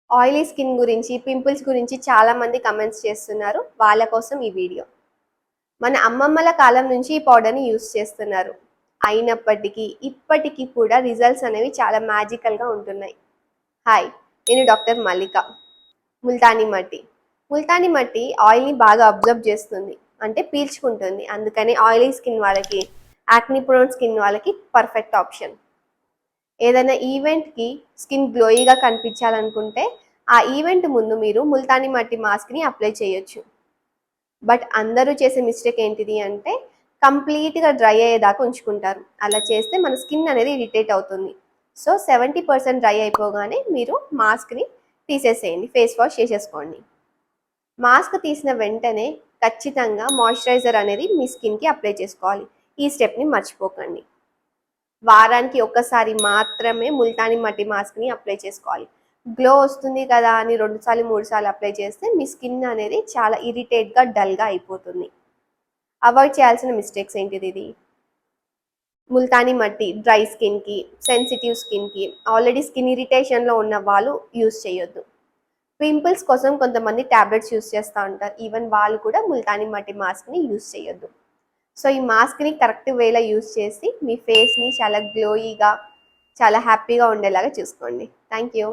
Oily skin గురించి, pimples గురించి చాలామంది కమెంట్స్ చేస్తున్నారు. వాళ్ళ కోసం ఈ వీడియో. మన అమ్మమ్మల కాలం నుంచి ఈ పౌడర్‌ని యూజ్ చేస్తున్నారు. అయినప్పటికీ, ఇప్పటికి కూడా రిజల్ట్స్ అనేవి చాలా మ్యాజికల్‌గా ఉంటున్నాయి. హాయ్! నేను డాక్టర్ మల్లిక. ముల్తానీ మట్టి. ముల్తానీ మట్టి ఆయిల్‌ని బాగా అబ్జర్బ్ చేస్తుంది. అంటే పీల్చుకుంటుంది. అందుకని ఆయిలీ స్కిన్ వాళ్ళకి, యాక్ని ప్రోన్ స్కిన్ వాళ్ళకి పర్ఫెక్ట్ ఆప్షన్. ఏదైనా ఈవెంట్‌కి స్కిన్ గ్లోయీగా కనిపించాలనుకుంటే, ఆ ఈవెంట్ ముందు మీరు ముల్తానీ మట్టి మాస్క్‌ని అప్లై చేయొచ్చు. బట్ అందరూ చేసే మిస్టేక్ ఏంటిది అంటే, కంప్లీట్‌గా డ్రై అయ్యేదాకా ఉంచుకుంటారు. అలా చేస్తే మన స్కిన్ అనేది ఇరిటేట్ అవుతుంది. సో, 70% డ్రై అయిపోగానే మీరు మాస్క్‌ని తీసేసేయండి. ఫేస్ వాష్ చేసేసుకోండి. మాస్క్ తీసిన వెంటనే ఖచ్చితంగా మాయిశ్చరైజర్ అనేది మీ స్కిన్‌కి అప్లై చేసుకోవాలి. ఈ స్టెప్‌ని మర్చిపోకండి. వారానికి ఒక్కసారి మాత్రమే ముల్తానీ మట్టి మాస్క్‌ని అప్లై చేసుకోవాలి. గ్లో వస్తుంది కదా అని 2 సార్లు, 3 సార్లు అప్లై చేస్తే మీ స్కిన్ అనేది చాలా ఇరిటేట్‌గా, డల్‌గా అయిపోతుంది. అవాయిడ్ చేయాల్సిన మిస్టేక్స్ ఏంటిది? ముల్తానీ మట్టి డ్రై స్కిన్‌కి, సెన్సిటివ్ స్కిన్‌కి, ఆల్రెడీ స్కిన్ ఇరిటేషన్‌లో ఉన్న వాళ్ళు యూజ్ చేయొద్దు. పింపుల్స్ కోసం కొంతమంది టాబ్లెట్స్ యూజ్ చేస్తూ ఉంటారు. ఈవెన్ వాళ్ళు కూడా ముల్తానీ మట్టి మాస్క్‌ని యూజ్ చేయొద్దు. సో, ఈ మాస్క్‌ని కరెక్ట్ వేలో యూజ్ చేసి మీ ఫేస్‌ని చాలా గ్లోయీగా, చాలా హ్యాపీగా ఉండేలాగా చూసుకోండి. Thank you.